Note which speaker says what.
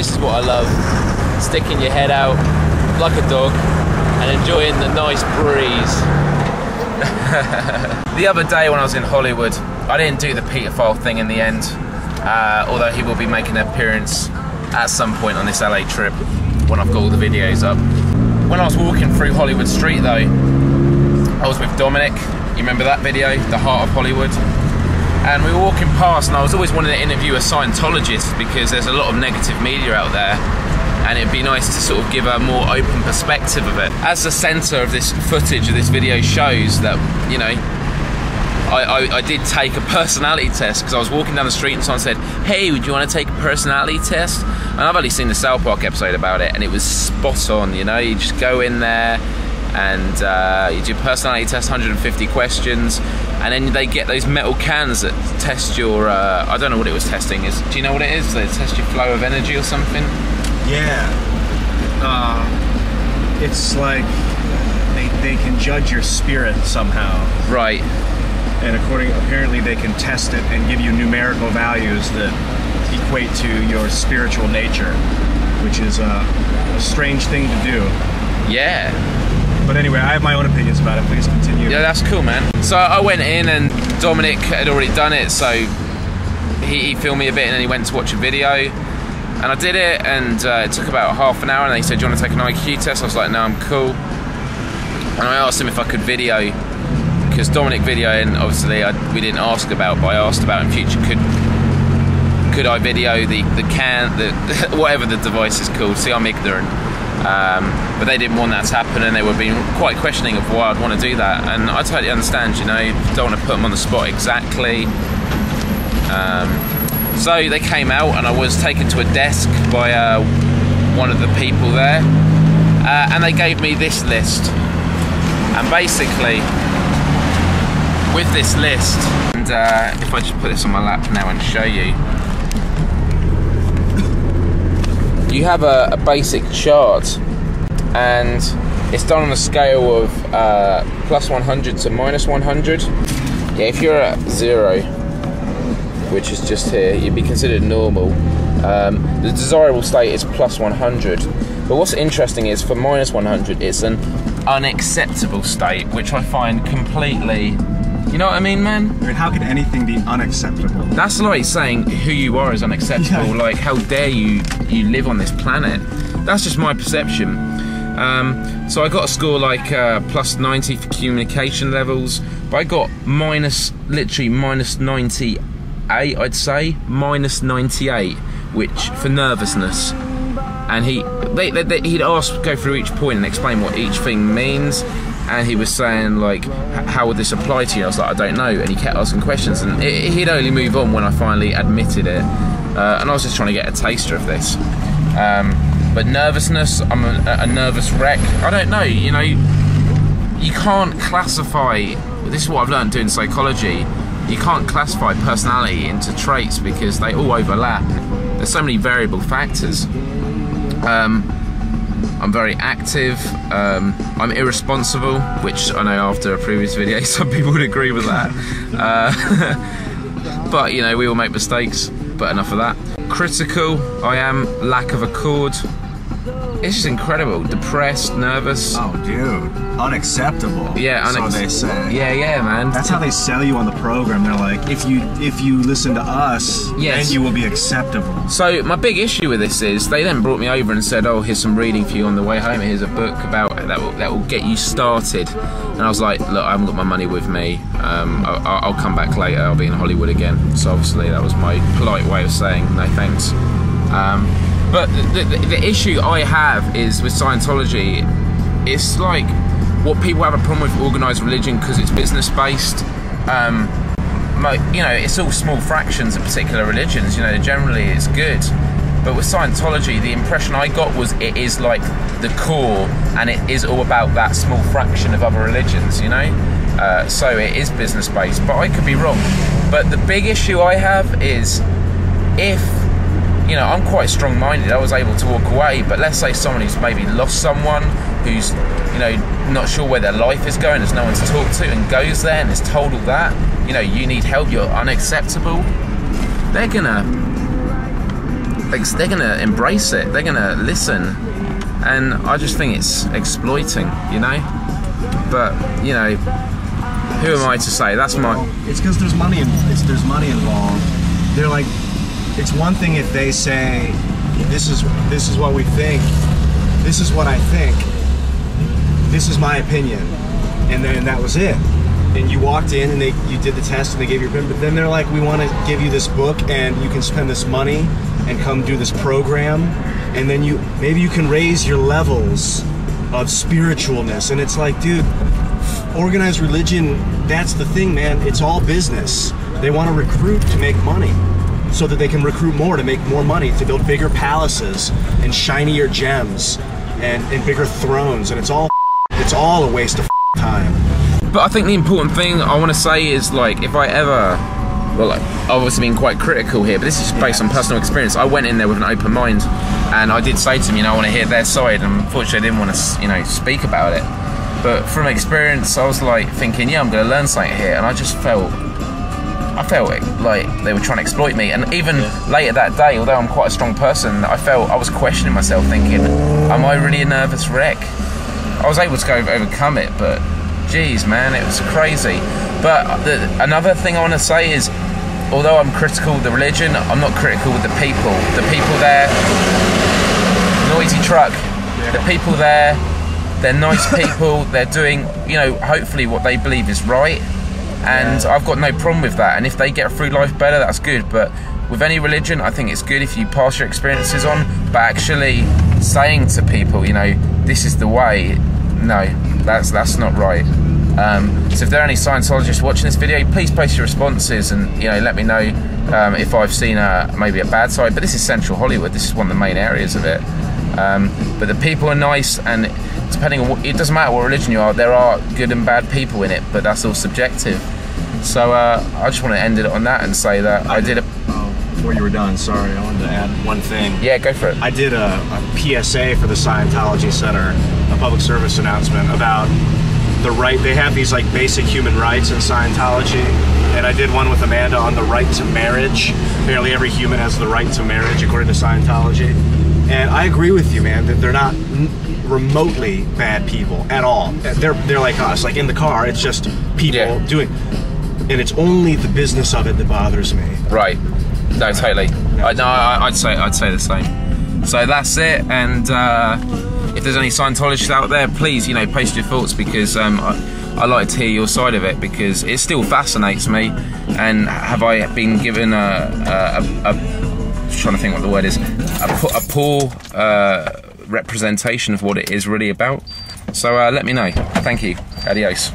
Speaker 1: This is what I love. Sticking your head out like a dog and enjoying the nice breeze. The other day when I was in Hollywood, I didn't do the pedophile thing in the end, although he will be making an appearance at some point on this LA trip when I've got all the videos up. When I was walking through Hollywood Street though, I was with Dominic. You remember that video, The Heart of Hollywood? And we were walking past, and I was always wanting to interview a Scientologist because there's a lot of negative media out there, and it'd be nice to sort of give a more open perspective of it. As the centre of this footage of this video shows that, you know, I did take a personality test because I was walking down the street and someone said, hey, would you want to take a personality test? And I've only seen the South Park episode about it, and it was spot on, you know. You just go in there and you do a personality test, 150 questions, and then they get those metal cans that test your, I don't know what it was testing. Do you know what it is? They test your flow of energy or something?
Speaker 2: Yeah. It's like they can judge your spirit somehow. Right. And apparently they can test it and give you numerical values that equate to your spiritual nature, which is a strange thing to do.
Speaker 1: Yeah.
Speaker 2: But anyway, I have my own opinions about it. Please continue.
Speaker 1: Yeah, that's cool, man. So I went in and Dominic had already done it, so he filmed me a bit and then he went to watch a video. And I did it, and it took about half an hour, and then he said, do you want to take an IQ test? I was like, no, I'm cool. And I asked him if I could video, because Dominic videoing, obviously, we didn't ask about, but I asked about in future, could I video the whatever the device is called. See, I'm ignorant. But they didn't want that to happen, and they were being quite questioning of why I'd want to do that. And I totally understand, you know, don't want to put them on the spot exactly. So they came out, and I was taken to a desk by one of the people there, and they gave me this list. And basically, with this list, and if I just put this on my lap now and show you, you have a basic chart, and it's done on a scale of plus 100 to minus 100. Yeah, if you're at 0, which is just here, you'd be considered normal. The desirable state is plus 100. But what's interesting is for minus 100, it's an unacceptable state, which I find completely, you know what I mean, man?
Speaker 2: I mean, how can anything be unacceptable?
Speaker 1: That's like saying who you are is unacceptable. Yeah. Like, how dare you live on this planet? That's just my perception. So I got a score like plus 90 for communication levels, but I got literally minus 98, I'd say, minus 98, which for nervousness. And he'd go through each point and explain what each thing means. And he was saying, like, how would this apply to you? I was like, I don't know. And he kept asking questions, and he'd only move on when I finally admitted it. And I was just trying to get a taster of this. But nervousness, I'm a nervous wreck. I don't know, you know, you can't classify, this is what I've learned doing psychology, you can't classify personality into traits because they all overlap. There's so many variable factors. I'm very active, I'm irresponsible, which I know after a previous video some people would agree with that. But, you know, we all make mistakes, but enough of that. Critical, I am, lack of accord. It's just incredible. Depressed, nervous.
Speaker 2: Oh, dude. Unacceptable.
Speaker 1: Yeah,
Speaker 2: so they say.
Speaker 1: Yeah, man.
Speaker 2: That's how they sell you on the program. They're like, if you listen to us,
Speaker 1: yes,
Speaker 2: then you will be acceptable.
Speaker 1: So my big issue with this is they then brought me over and said, oh, here's some reading for you on the way home. Here's a book about that will get you started. And I was like, look, I haven't got my money with me. I'll come back later. I'll be in Hollywood again. So obviously that was my polite way of saying no thanks. But the issue I have is with Scientology, it's like what people have a problem with organised religion because it's business based. You know, it's all small fractions of particular religions, you know, generally it's good. But with Scientology, the impression I got was it is like the core, and it is all about that small fraction of other religions, you know? So it is business based, but I could be wrong. But the big issue I have is if, you know, I'm quite strong-minded, I was able to walk away, but let's say someone who's maybe lost someone, who's, you know, not sure where their life is going, there's no one to talk to, and goes there and is told all that, you know, you need help, you're unacceptable, they're gonna they're gonna embrace it. They're gonna listen, and I just think it's exploiting, you know. But you know, who am I to say? That's my.
Speaker 2: It's because there's money. There's money involved. They're like, it's one thing if they say, this is what we think. This is what I think. This is my opinion, and then that was it. And you walked in and you did the test and they gave you your opinion. But then they're like, we want to give you this book and you can spend this money and come do this program, and then maybe you can raise your levels of spiritualness. And it's like, dude, organized religion, that's the thing, man. It's all business. They want to recruit to make money so that they can recruit more to make more money, to build bigger palaces and shinier gems and bigger thrones. And it's all a waste of time.
Speaker 1: But I think the important thing I want to say is, like, if I ever, well, like, I've obviously been quite critical here, but this is based on personal experience. I went in there with an open mind, and I did say to them, you know, I want to hear their side, and unfortunately I didn't want to, you know, speak about it. But from experience, I was like thinking, yeah, I'm going to learn something here, and I just felt like they were trying to exploit me. And even later that day, although I'm quite a strong person, I was questioning myself, thinking, am I really a nervous wreck? I was able to overcome it, but geez, man, it was crazy. But another thing I want to say is, although I'm critical of the religion, I'm not critical with the people. The people there, noisy truck, the people there, they're nice people, they're doing, you know, hopefully what they believe is right, and I've got no problem with that. And if they get through life better, that's good. But with any religion, I think it's good if you pass your experiences on, but actually saying to people, you know, this is the way, no, that's not right. So if there are any Scientologists watching this video, please post your responses and, you know, let me know if I've seen maybe a bad side. But this is Central Hollywood. This is one of the main areas of it. But the people are nice, and depending on it doesn't matter what religion you are, there are good and bad people in it, but that's all subjective. So I just want to end it on that and say that I did a...
Speaker 2: Before you were done, sorry, I wanted to add one thing.
Speaker 1: Yeah, go for it.
Speaker 2: I did a PSA for the Scientology Center, a public service announcement about the right, they have these like basic human rights in Scientology, and I did one with Amanda on the right to marriage. Apparently every human has the right to marriage according to Scientology. And I agree with you, man, that they're not remotely bad people at all. They're like us, like in the car, it's just people doing, and it's only the business of it that bothers me.
Speaker 1: Right. No, totally. I'd say the same. So that's it. And if there's any Scientologists out there, please, you know, post your thoughts, because I like to hear your side of it, because it still fascinates me. And have I been given trying to think what the word is, a poor representation of what it is really about? So let me know. Thank you. Adios.